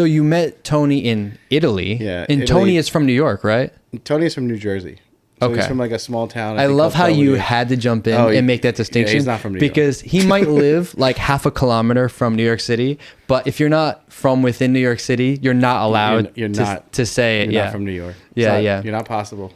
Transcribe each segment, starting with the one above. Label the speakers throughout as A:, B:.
A: So you met Tony in Italy.
B: Yeah,
A: And
B: Italy.
A: Tony is from New York, right?
B: Tony's from New Jersey. So
A: Okay.
B: he's from like a small town.
A: I
B: think
A: love how
B: called
A: you
B: Belvedere.
A: had to jump in and make that distinction.
B: he's not from New York.
A: Because he might live like half a kilometer from New York City, but if you're not from within New York City, you're not allowed
B: You're not
A: to say it.
B: You're
A: Yeah.
B: not from New York.
A: Yeah,
B: It's
A: yeah.
B: not, you're not possible.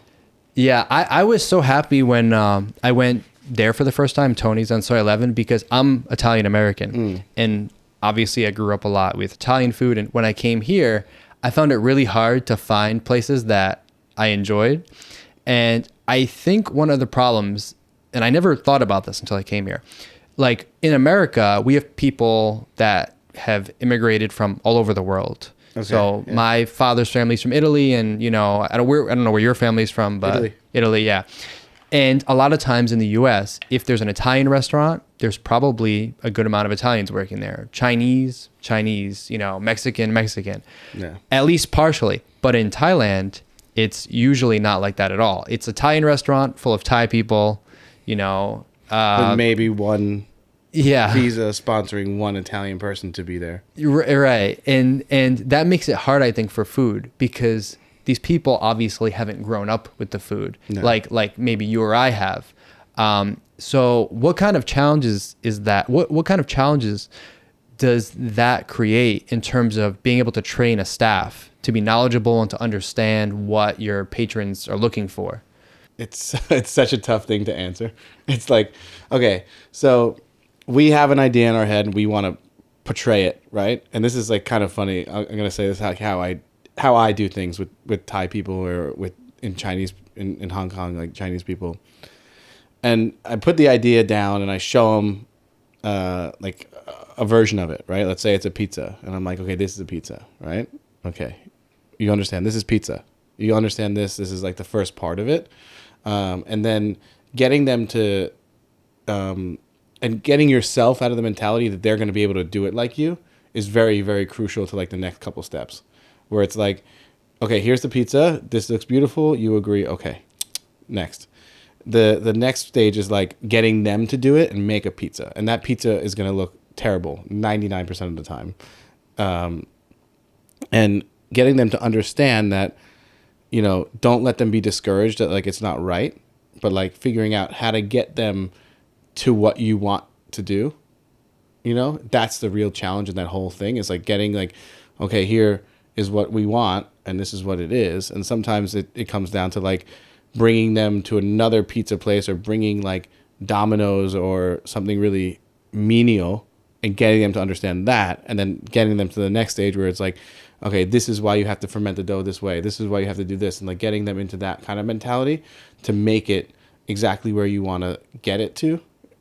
A: Yeah, I was so happy when I went there for the first time, Tony's on Soy 11, because I'm Italian American. And obviously I grew up a lot with Italian food. And when I came here, I found it really hard to find places that I enjoyed. And I think one of the problems, and I never thought about this until I came here, like in America, we have people that have immigrated from all over the world.
B: Okay,
A: So
B: yeah.
A: my father's family's from Italy, and I don't know where your family's from, but Italy, yeah. And a lot of times in the U.S., if there's an Italian restaurant, there's probably a good amount of Italians working there. Chinese, Mexican.
B: Yeah.
A: At least partially. But in Thailand, it's usually not like that at all. It's an Italian restaurant full of Thai people,
B: With maybe one
A: yeah.
B: visa sponsoring one Italian person to be there.
A: Right. And that makes it hard, I think, for food, because these people obviously haven't grown up with the food like maybe you or I have. So what kind of challenges is that? What kind of challenges does that create in terms of being able to train a staff to be knowledgeable and to understand what your patrons are looking for?
B: It's such a tough thing to answer. It's like, okay, so we have an idea in our head and we want to portray it, right? And this is like kind of funny. I'm going to say this how I do things with Thai people or in Hong Kong, like Chinese people. And I put the idea down and I show them like a version of it, right? Let's say it's a pizza. And I'm like, okay, this is a pizza, right? Okay. You understand this is pizza. You understand this. This is like the first part of it. And then getting them to, and getting yourself out of the mentality that they're going to be able to do it like you is very, very crucial to like the next couple steps, where it's like, okay, here's the pizza. This looks beautiful. You agree. Okay. Next. The next stage is like getting them to do it and make a pizza. And that pizza is going to look terrible 99% of the time. And getting them to understand that, don't let them be discouraged that like it's not right, but like figuring out how to get them to what you want to do. That's the real challenge in that whole thing, is like getting like, okay, here is what we want and this is what it is. And sometimes it comes down to like bringing them to another pizza place or bringing like Domino's or something really menial and getting them to understand that, and then getting them to the next stage where it's like, okay, this is why you have to ferment the dough this way. This is why you have to do this. And like getting them into that kind of mentality to make it exactly where you want to get it to.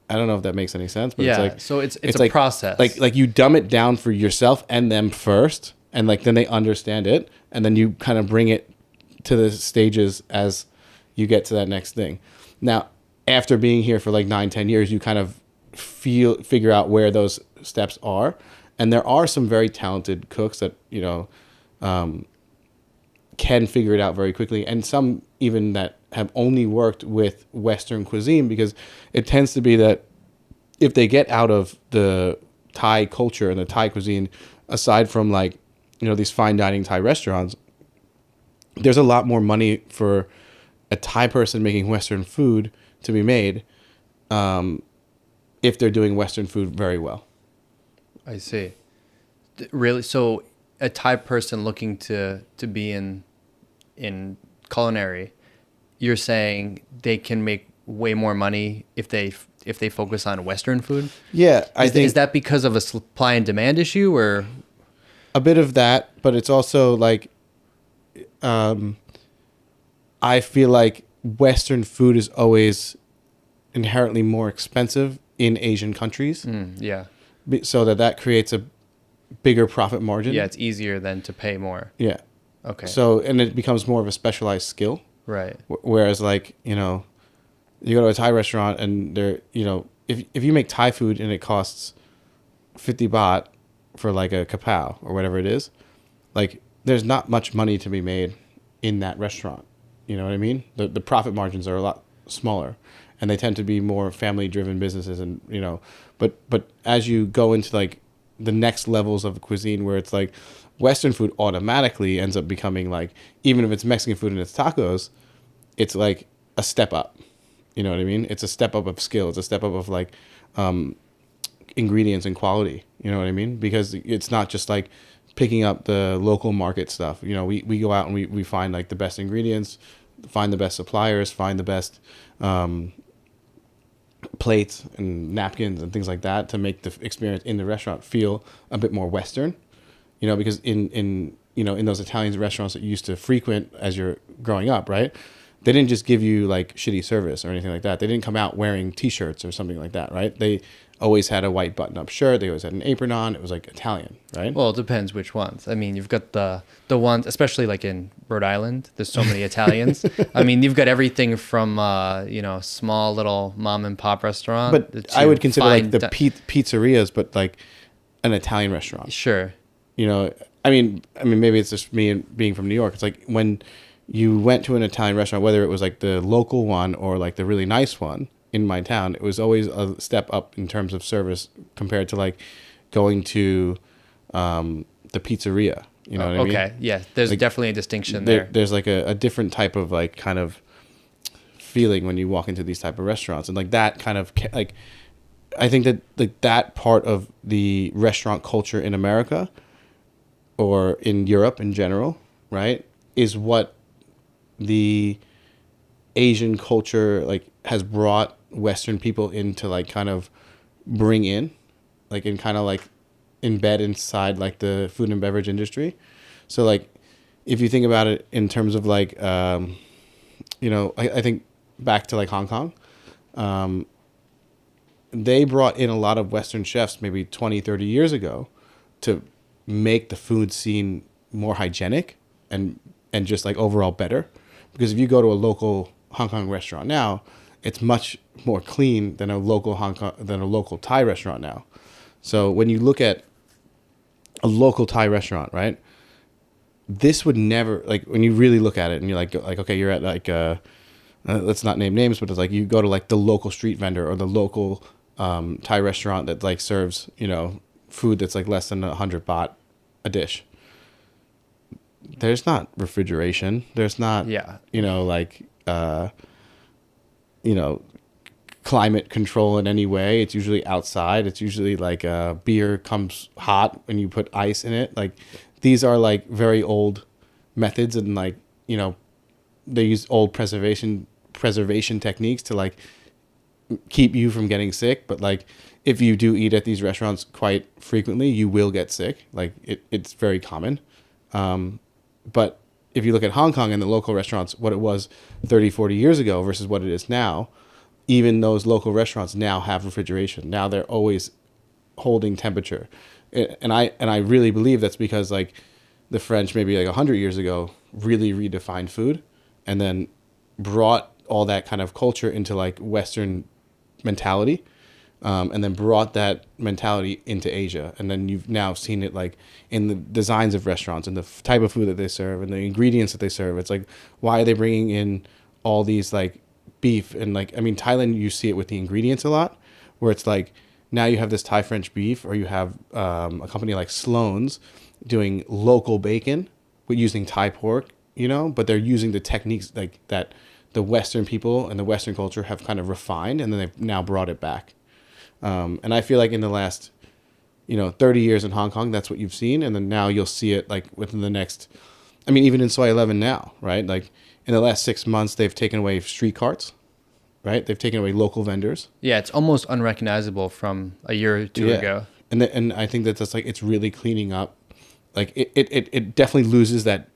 B: I don't know if that makes any sense, but
A: yeah,
B: it's like,
A: so it's a
B: like,
A: process.
B: Like you dumb it down for yourself and them first, and like then they understand it, and then you kind of bring it to the stages as you get to that next thing. Now, after being here for like 9-10 years, you kind of figure out where those steps are. And there are some very talented cooks that, can figure it out very quickly. And some even that have only worked with Western cuisine, because it tends to be that if they get out of the Thai culture and the Thai cuisine, aside from like, these fine dining Thai restaurants, there's a lot more money for a Thai person making Western food to be made if they're doing Western food very well.
A: I see. Really? So a Thai person looking to be in culinary, you're saying they can make way more money if they focus on Western food?
B: Yeah, I think.
A: Is that because of a supply and demand issue, or
B: a bit of that? But it's also like, I feel like Western food is always inherently more expensive in Asian countries.
A: Yeah.
B: So that creates a bigger profit margin.
A: Yeah, it's easier than to pay more.
B: Yeah.
A: Okay.
B: So, and it becomes more of a specialized skill.
A: Right.
B: Whereas like, you go to a Thai restaurant and they're, if you make Thai food and it costs 50 baht for like a kapow or whatever it is, like there's not much money to be made in that restaurant. You know what I mean? The profit margins are a lot smaller, and they tend to be more family driven businesses. And, but as you go into like the next levels of cuisine where it's like Western food automatically ends up becoming like, even if it's Mexican food and it's tacos, it's like a step up. You know what I mean? It's a step up of skill. It's a step up of like ingredients and quality. You know what I mean? Because it's not just like picking up the local market stuff. You know, we go out and we find like the best ingredients, find the best suppliers, find the best plates and napkins and things like that to make the experience in the restaurant feel a bit more Western. You know, because in those Italian restaurants that you used to frequent as you're growing up, right? They didn't just give you like shitty service or anything like that. They didn't come out wearing T-shirts or something like that, right? They always had a white button-up shirt. They always had an apron on. It was like Italian, right?
A: Well, it depends which ones. I mean, you've got the ones, especially like in Rhode Island. There's so many Italians. I mean, you've got everything from small little mom and pop restaurant.
B: But I would consider like the pizzerias, but like an Italian restaurant.
A: Sure.
B: You know, I mean, maybe it's just me being from New York. It's like when you went to an Italian restaurant, whether it was like the local one or like the really nice one in my town, it was always a step up in terms of service compared to like going to the pizzeria. You know what I mean?
A: Okay, yeah. There's like, definitely a distinction
B: there. There's like a different type of like kind of feeling when you walk into these type of restaurants, and like that kind of like, I think that like that part of the restaurant culture in America or in Europe in general, right, is what the Asian culture like has brought Western people in to like kind of bring in, like, and kind of like embed inside like the food and beverage industry. So like if you think about it in terms of like I think back to like Hong Kong, they brought in a lot of Western chefs maybe 20, 30 years ago to make the food scene more hygienic and just like overall better. Because if you go to a local Hong Kong restaurant now, it's much more clean than a local Thai restaurant now. So when you look at a local Thai restaurant, right, this would never, like, when you really look at it and you're like okay, you're at like let's not name names, but it's like you go to like the local street vendor or the local Thai restaurant that like serves, you know, food that's like less than 100 baht a dish. There's not refrigeration. There's not, climate control in any way. It's usually outside. It's usually like beer comes hot when you put ice in it. Like these are like very old methods, and like, you know, they use old preservation techniques to like keep you from getting sick. But like if you do eat at these restaurants quite frequently, you will get sick. Like it's very common. But if you look at Hong Kong and the local restaurants, what it was 30, 40 years ago versus what it is now, even those local restaurants now have refrigeration. Now they're always holding temperature. And I really believe that's because like the French maybe like 100 years ago really redefined food and then brought all that kind of culture into like Western mentality. And then brought that mentality into Asia. And then you've now seen it like in the designs of restaurants and the type of food that they serve and the ingredients that they serve. It's like, why are they bringing in all these like beef? And like, I mean, Thailand, you see it with the ingredients a lot, where it's like, now you have this Thai French beef, or you have a company like Sloan's doing local bacon, but using Thai pork, you know, but they're using the techniques like that the Western people and the Western culture have kind of refined, and then they've now brought it back. And I feel like in the last, 30 years in Hong Kong, that's what you've seen. And then now you'll see it like within the next, I mean, even in Soi 11 now, right? Like in the last 6 months, they've taken away street carts, right? They've taken away local vendors.
A: Yeah, it's almost unrecognizable from a year or two ago.
B: And I think that's just like, it's really cleaning up. Like it definitely loses that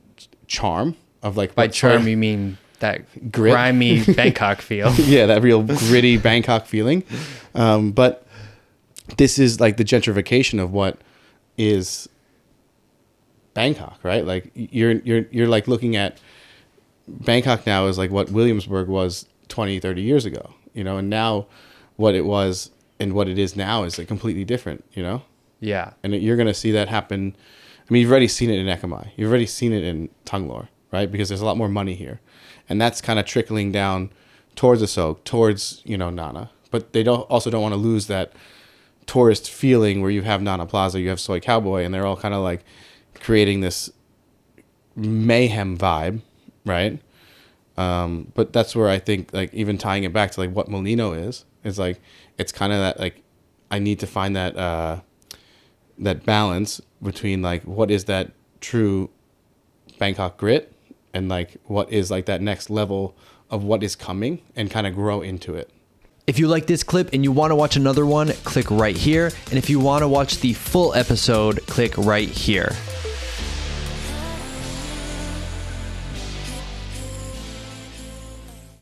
B: charm of like.
A: By charm, you mean that grimy Bangkok feel.
B: Yeah, that real gritty Bangkok feeling. But this is like the gentrification of what is Bangkok, right? Like you're like looking at Bangkok now is like what Williamsburg was 20, 30 years ago, and now what it was and what it is now is like completely different,
A: Yeah.
B: And you're going to see that happen. I mean, you've already seen it in Ekamai. You've already seen it in Tanglor, right? Because there's a lot more money here. And that's kind of trickling down towards the Sok, towards, Nana. But they also don't want to lose that tourist feeling where you have Nana Plaza, you have Soy Cowboy, and they're all kind of like creating this mayhem vibe, right? But that's where I think, like, even tying it back to like what Molino is like, it's kind of that, like, I need to find that that balance between like what is that true Bangkok grit and like what is like that next level of what is coming, and kind of grow into it.
C: If you like this clip and you want to watch another one, click right here. And if you want to watch the full episode, click right here.